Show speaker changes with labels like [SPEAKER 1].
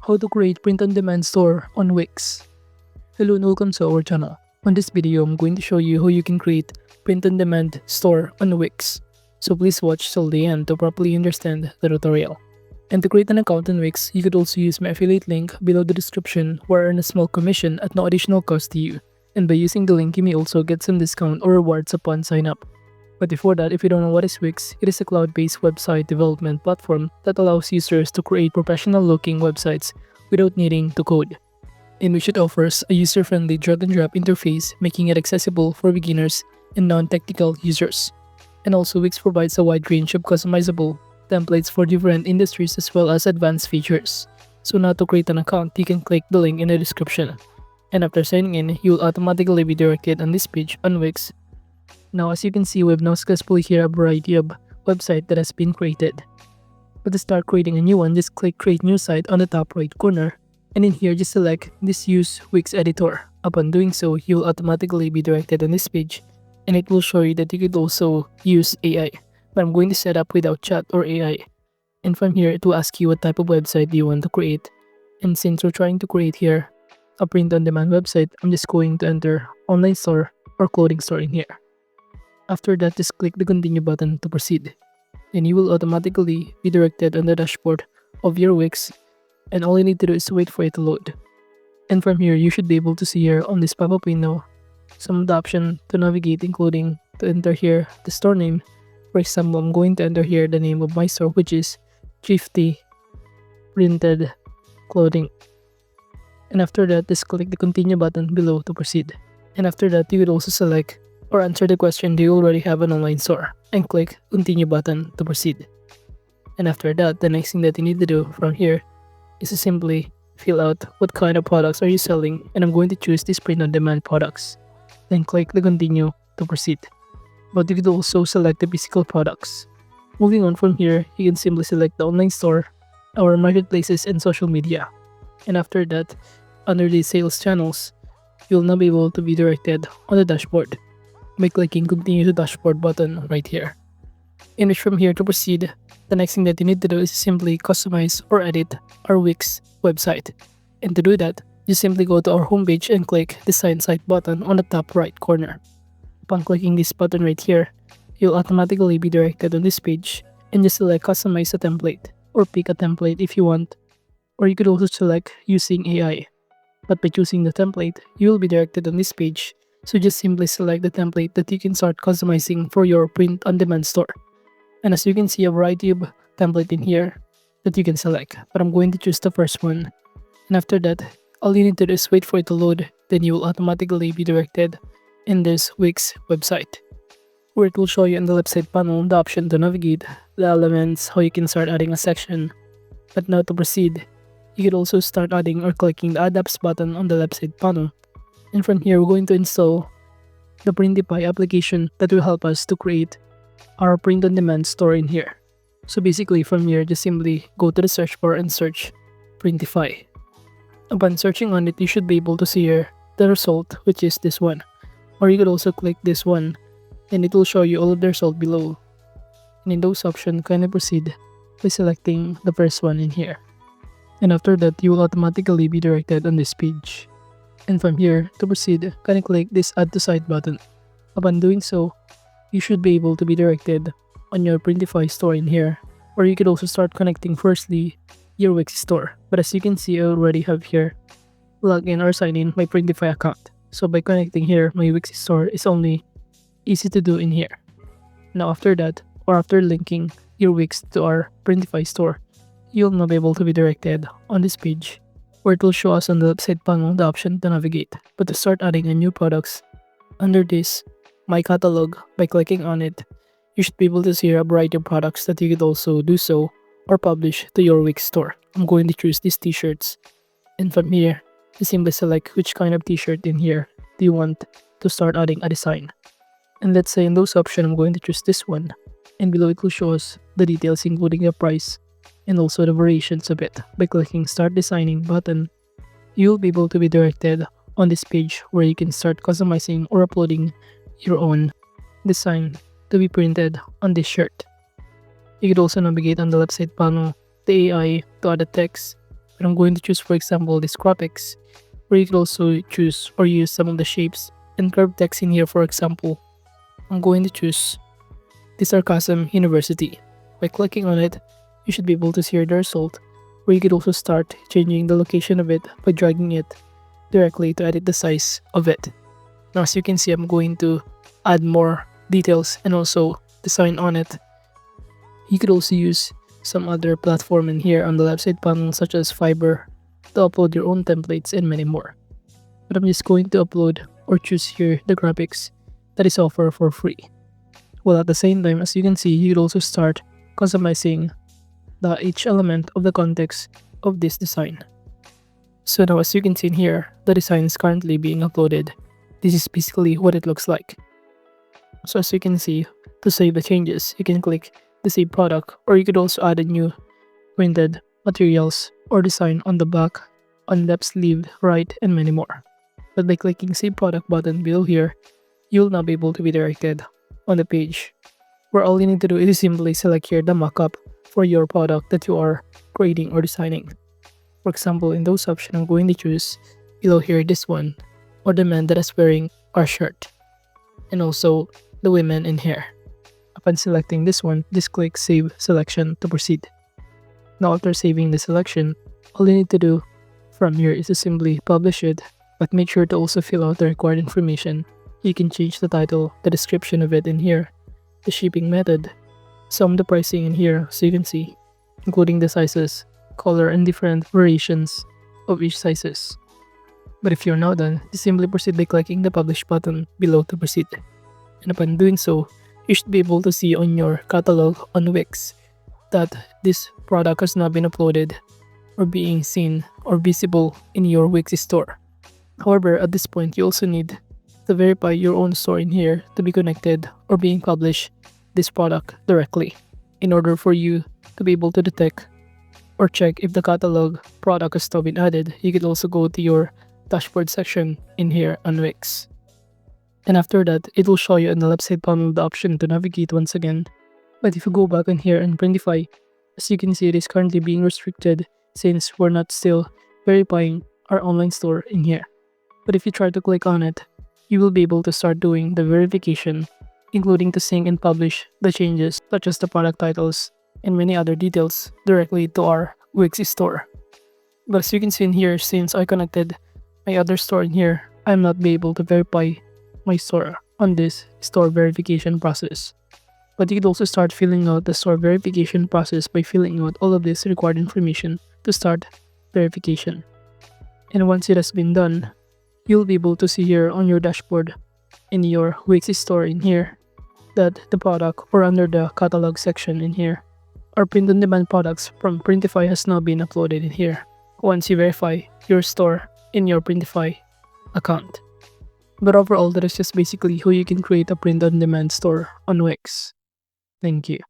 [SPEAKER 1] How to create print-on-demand store on Wix. Hello and welcome to our channel. On this video, I'm going to show you how you can create print-on-demand store on Wix. So please watch till the end to properly understand the tutorial. And to create an account on Wix, you could also use my affiliate link below the description where I earn a small commission at no additional cost to you. And by using the link, you may also get some discount or rewards upon sign up. But before that, if you don't know what is Wix, it is a cloud-based website development platform that allows users to create professional-looking websites without needing to code, in which it offers a user-friendly drag-and-drop interface, making it accessible for beginners and non-technical users. And also, Wix provides a wide range of customizable templates for different industries as well as advanced features. So now to create an account, you can click the link in the description. And after signing in, you will automatically be directed on this page on Wix. Now, as you can see, we've now successfully here a variety of website that has been created. But to start creating a new one, just click Create New Site on the top right corner. And in here, just select this Use Wix Editor. Upon doing so, you will automatically be directed on this page. And it will show you that you could also use AI. But I'm going to set up without chat or AI. And from here, it will ask you what type of website do you want to create. And since we're trying to create here a print-on-demand website, I'm just going to enter online store or clothing store in here. After that, just click the continue button to proceed. Then you will automatically be directed on the dashboard of your Wix, and all you need to do is wait for it to load. And from here, you should be able to see here on this pop-up window some of the options to navigate, including to enter here the store name. For example, I'm going to enter here the name of my store, which is Thrifty Printed Clothing. And after that, just click the continue button below to proceed. And after that, you could also select or answer the question, do you already have an online store? And click continue button to proceed. And after that, the next thing that you need to do from here is to simply fill out what kind of products are you selling, and I'm going to choose these print-on-demand products. Then click the continue to proceed. But you could also select the physical products. Moving on from here, you can simply select the online store, our marketplaces, and social media. And after that, under the sales channels, you'll now be able to be directed on the dashboard by clicking continue to dashboard button right here. In which from here to proceed, the next thing that you need to do is simply customize or edit our Wix website. And to do that, you simply go to our homepage and click Design Site button on the top right corner. Upon clicking this button right here, you'll automatically be directed on this page, and just select Customize a template or pick a template if you want, or you could also select using AI. But by choosing the template, you will be directed on this page. So just simply select the template that you can start customizing for your print-on-demand store. And as you can see, a variety of template in here that you can select. But I'm going to choose the first one. And after that, all you need to do is wait for it to load. Then you will automatically be directed in this Wix website, where it will show you in the left side panel the option to navigate, the elements, how you can start adding a section. But now to proceed, you could also start adding or clicking the Add Apps button on the left side panel. And from here, we're going to install the Printify application that will help us to create our print-on-demand store in here. So basically, from here, just simply go to the search bar and search Printify. Upon searching on it, you should be able to see here the result, which is this one. Or you could also click this one, and it will show you all of the result below. And in those options, kindly proceed by selecting the first one in here. And after that, you will automatically be directed on this page. And from here, to proceed, kindly click this Add to Site button. Upon doing so, you should be able to be directed on your Printify store in here, or you could also start connecting firstly your Wix store. But as you can see, I already have here login or sign in my Printify account. So by connecting here, my Wix store is only easy to do in here. Now after that, or after linking your Wix to our Printify store, you'll now be able to be directed on this page, where it will show us on the left side panel the option to navigate. But to start adding a new products, under this My Catalog, by clicking on it, you should be able to see a variety of products that you could also do so or publish to your Wix store. I'm going to choose these t-shirts, and from here, you simply select which kind of t-shirt in here do you want to start adding a design. And let's say in those options, I'm going to choose this one, and below it will show us the details including the price and also the variations of it. By clicking Start Designing button, you'll be able to be directed on this page where you can start customizing or uploading your own design to be printed on this shirt. You could also navigate on the left side panel the AI to add a text, But I'm going to choose, for example, this graphics, where you can also choose or use some of the shapes and curved text in here. For example, I'm going to choose the Sarcasm University. By clicking on it, you should be able to see the result, where you could also start changing the location of it by dragging it directly to edit the size of it. Now, as you can see, I'm going to add more details and also design on it. You could also use some other platform in here on the left side panel, such as Fiverr, to upload your own templates and many more. But I'm just going to upload or choose here the graphics that is offered for free. Well, at the same time, as you can see, you could also start customizing each element of the context of this design. So now, as you can see in here, the design is currently being uploaded. This is basically what it looks like. So as you can see, to save the changes, you can click the save product, or you could also add a new printed materials or design on the back, on left sleeve, right, and many more. But by clicking save product button below here, you will now be able to be directed on the page, where all you need to do is simply select here the mockup for your product that you are creating or designing. For example, in those options, I'm going to choose below here this one, or the man that is wearing our shirt, and also the women in here. Upon selecting this one, just click Save Selection to proceed. Now, after saving the selection, all you need to do from here is to simply publish it, but make sure to also fill out the required information. You can change the title, the description of it in here, the shipping method, some of the pricing in here so you can see, including the sizes, color, and different variations of each sizes. But if you're now done, just simply proceed by clicking the publish button below to proceed. And upon doing so, you should be able to see on your catalog on Wix that this product has now been uploaded or being seen or visible in your Wix store. However, at this point, you also need to verify your own store in here to be connected or being published this product directly in order for you to be able to detect or check if the catalog product has now been added. You could also go to your dashboard section in here on Wix. And after that, it will show you on the left side panel the option to navigate once again. But if you go back in here and Printify, as you can see, it is currently being restricted since we're not still verifying our online store in here. But if you try to click on it, you will be able to start doing the verification, including to sync and publish the changes such as the product titles and many other details directly to our Wix store. But as you can see in here, since I connected my other store in here, I'm not be able to verify my store on this store verification process. But you could also start filling out the store verification process by filling out all of this required information to start verification. And once it has been done, you'll be able to see here on your dashboard in your Wix store in here that the product, or under the catalog section in here, our print-on-demand products from Printify has now been uploaded in here once you verify your store in your Printify account. But overall, that is just basically how you can create a print-on-demand store on Wix. Thank you.